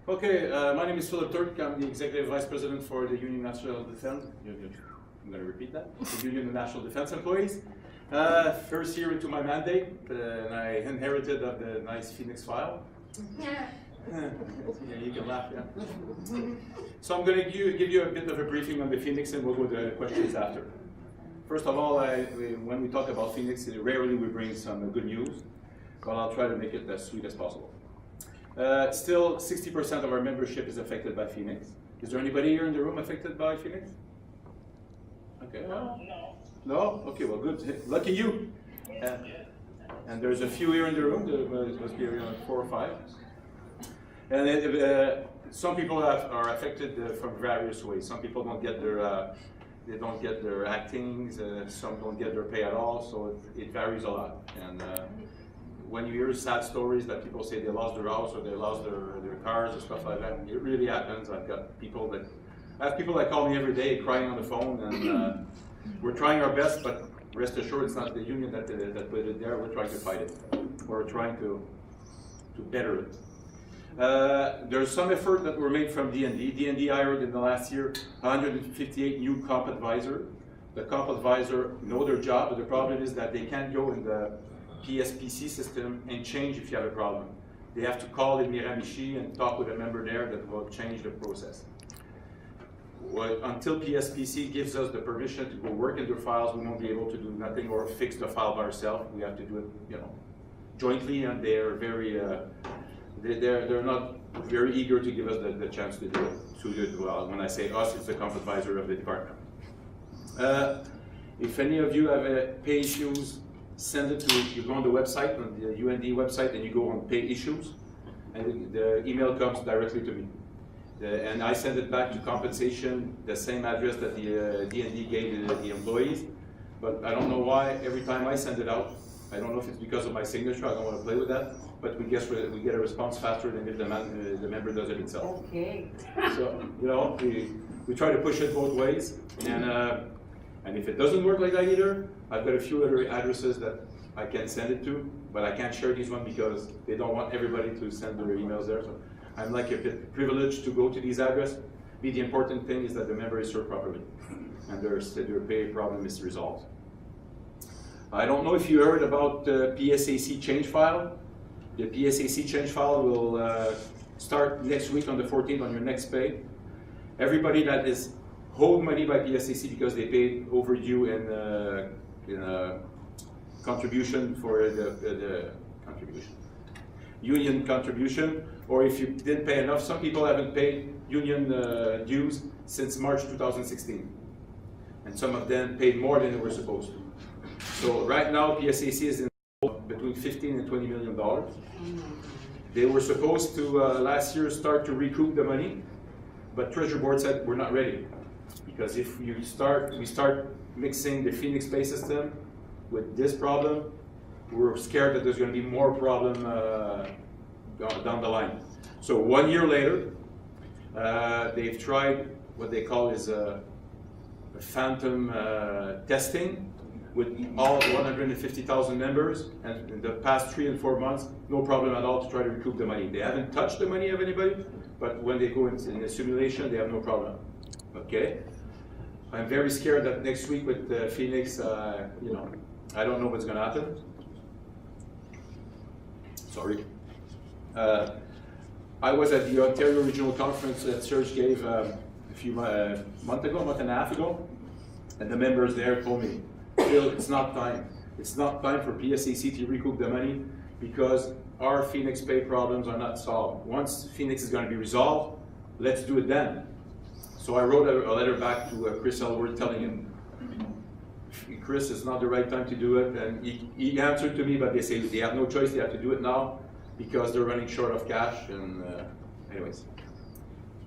Okay, my name is Philippe Turc. I'm the Executive Vice President for the Union National Defense. I'm going to repeat that. The Union National Defense Employees. First year into my mandate, and I inherited of the nice Phoenix file. Yeah, you can laugh, yeah. So I'm going to give you a bit of a briefing on the Phoenix, and we'll go to the questions after. First of all, when we talk about Phoenix, rarely we bring some good news, but I'll try to make it as sweet as possible. Still, 60% of our membership is affected by Phoenix. Is there anybody here in the room affected by Phoenix? Okay. No. No? Okay, well, good. Lucky you. And there's a few here in the room. There must be around 4 or 5. And some people are affected from various ways. Some people don't get their they don't get their actings. Some don't get their pay at all. So it varies a lot. And when you hear sad stories that people say they lost their house or they lost their cars or stuff like that, it really happens. I have people that call me every day crying on the phone, and we're trying our best, but rest assured it's not the union that put it there. We're trying to fight it. We're trying to better it. There's some effort that were made from D&D. D&D hired in the last year 158 new comp advisors. The comp advisors know their job, but the problem is that they can't go in the PSPC system and change if you have a problem. They have to call in Miramichi and talk with a member there that will change the process. Well, until PSPC gives us the permission to go work in their files, we won't be able to do nothing or fix the file by ourselves. We have to do it, jointly, and they're very, they're not very eager to give us the chance to do it. Well, when I say us, it's the comp advisor of the department. If any of you have pay issues, send it to, you go on the website, on the UND website, and you go on pay issues, and the email comes directly to me. And I send it back to compensation, the same address that the D&D gave the employees. But I don't know why, every time I send it out, I don't know if it's because of my signature, I don't want to play with that, but we get a response faster than if the member does it himself. Okay. So, we try to push it both ways, and if it doesn't work like that either, I've got a few other addresses that I can send it to, but I can't share these ones because they don't want everybody to send their emails there. So I'm like a bit privileged to go to these addresses. The important thing is that the member is served properly and their pay problem is resolved. I don't know if you heard about the PSAC change file. The PSAC change file will start next week on the 14th on your next pay. Everybody that is owed money by PSAC because they paid overdue in contribution for the contribution. Union contribution, or if you didn't pay enough, some people haven't paid union dues since March 2016. And some of them paid more than they were supposed to. So right now, PSAC is in between $15 and $20 million. They were supposed to, last year, start to recoup the money, but Treasury Board said, we're not ready. Because if we start mixing the Phoenix pay system with this problem, we're scared that there's going to be more problem down the line. So 1 year later, they've tried what they call is a phantom testing with all 150,000 members, and in the past 3 and 4 months, no problem at all to try to recoup the money. They haven't touched the money of anybody, but when they go in a simulation, they have no problem. Okay? I'm very scared that next week with Phoenix, I don't know what's going to happen. Sorry. I was at the Ontario Regional Conference that Serge gave a month and a half ago, and the members there told me, Phil, it's not time. It's not time for PSAC to recoup the money because our Phoenix pay problems are not solved. Once Phoenix is going to be resolved, let's do it then. So I wrote a letter back to Chris Elworth telling him, Chris, it's not the right time to do it. And he answered to me, but they say they have no choice, they have to do it now because they're running short of cash. And anyways,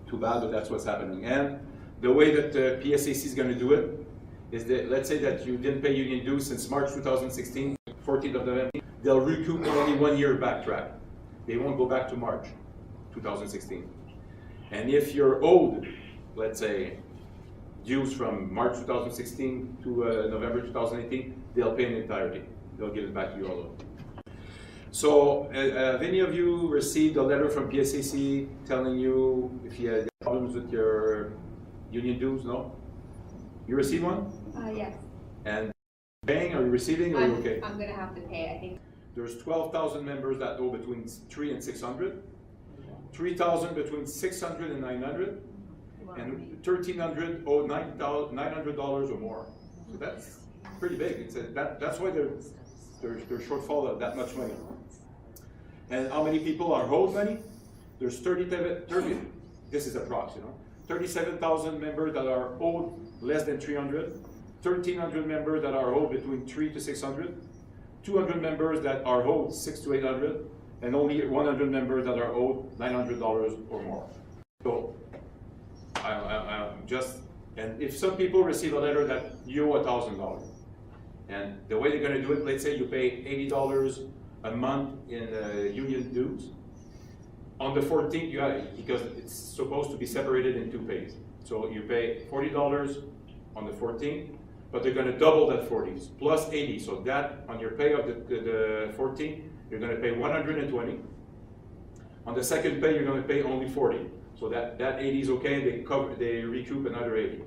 too bad, but that's what's happening. And the way that PSAC is going to do it is that, let's say that you didn't pay union dues since March 2016, 14th of November, they'll recoup only 1 year backtrack. They won't go back to March 2016. And if you're owed, let's say, dues from March 2016 to November 2018, they'll pay in entirety. They'll give it back to you all over. So, have any of you received a letter from PSAC telling you if you had problems with your union dues? No? You received one? Yes. And paying, are you receiving, or are you okay? I'm going to have to pay, I think. There's 12,000 members that owe between 3 and 600. 3,000 between 600 and 900. And 1,300 owe $900 or more. So that's pretty big. That's why their shortfall of that much money. And how many people are owed money? There's 30, this is approx, 37,000 members that are owed less than 300, 1,300 members that are owed between 3 to 600, 200 members that are owed 6 to 800, and only 100 members that are owed $900 or more. So, and if some people receive a letter that you owe $1,000, and the way they're going to do it, let's say you pay $80 a month in union dues. On the 14th, you have, because it's supposed to be separated in 2 pays. So you pay $40 on the 14th, but they're going to double that 40 plus 80. So that on your pay of the 14th, you're going to pay 120. On the second pay, you're going to pay only 40. So that 80 is okay. They recoup another 80.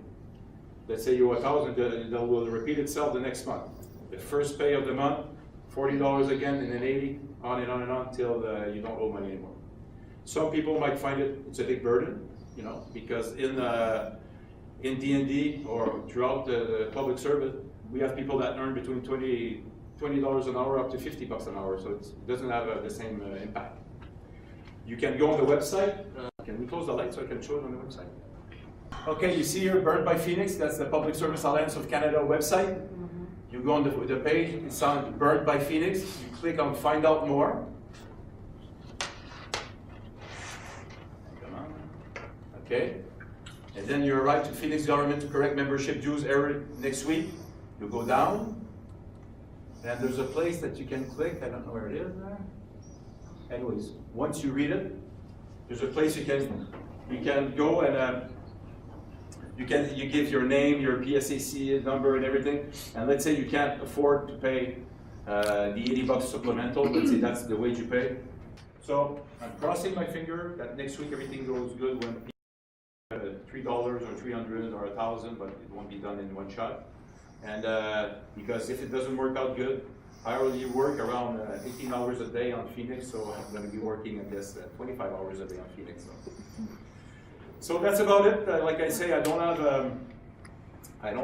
Let's say you owe 1,000. That will repeat itself the next month. The first pay of the month, $40 again, and then 80, on and on until you don't owe money anymore. Some people might find it's a big burden, because in D&D or throughout the public service, we have people that earn between $20 an hour up to $50 an hour, so it doesn't have the same impact. You can go on the website. Can we close the light so I can show it on the website? Okay, you see here, Burned by Phoenix. That's the Public Service Alliance of Canada website. You go on the page, it's on Burned by Phoenix. You click on Find Out More. Come on. Okay. And then you arrive to Phoenix government to correct membership dues error next week. You go down, and there's a place that you can click. I don't know where it is there. Anyways, once you read it, there's a place you can go and you give your name, your PSAC number, and everything. And let's say you can't afford to pay the $80 supplemental. Let's say that's the wage you pay. So I'm crossing my finger that next week everything goes good when $3 or $300 or $1,000, but it won't be done in one shot. And because if it doesn't work out good, I already work around 18 hours a day on Phoenix, so I'm going to be working, I guess, 25 hours a day on Phoenix. So that's about it. Like I say, I don't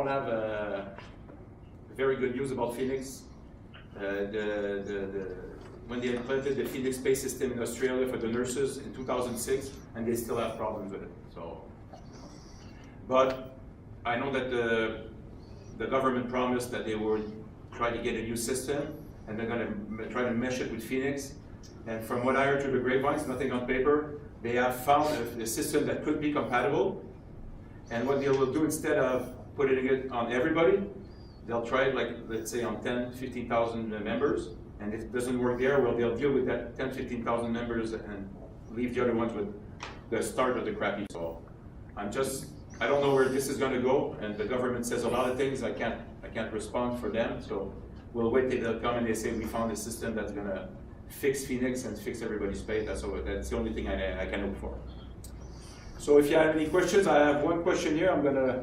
have very good news about Phoenix. When they implemented the Phoenix pay system in Australia for the nurses in 2006, and they still have problems with it. So, but I know that the government promised that they would try to get a new system, and they're going to try to mesh it with Phoenix. And from what I heard through the grapevines, nothing on paper, they have found a system that could be compatible. And what they will do, instead of putting it on everybody, they'll try it, like, let's say, on 10, 15,000 members. And if it doesn't work there, well, they'll deal with that 10, 15,000 members and leave the other ones with the start of the crappy. So I don't know where this is going to go. And the government says a lot of things. I can't respond for them. So we'll wait till they'll come and they say, we found a system that's going to fix Phoenix and fix everybody's pay. That's the only thing I can hope for. So if you have any questions, I have one question here. I'm going to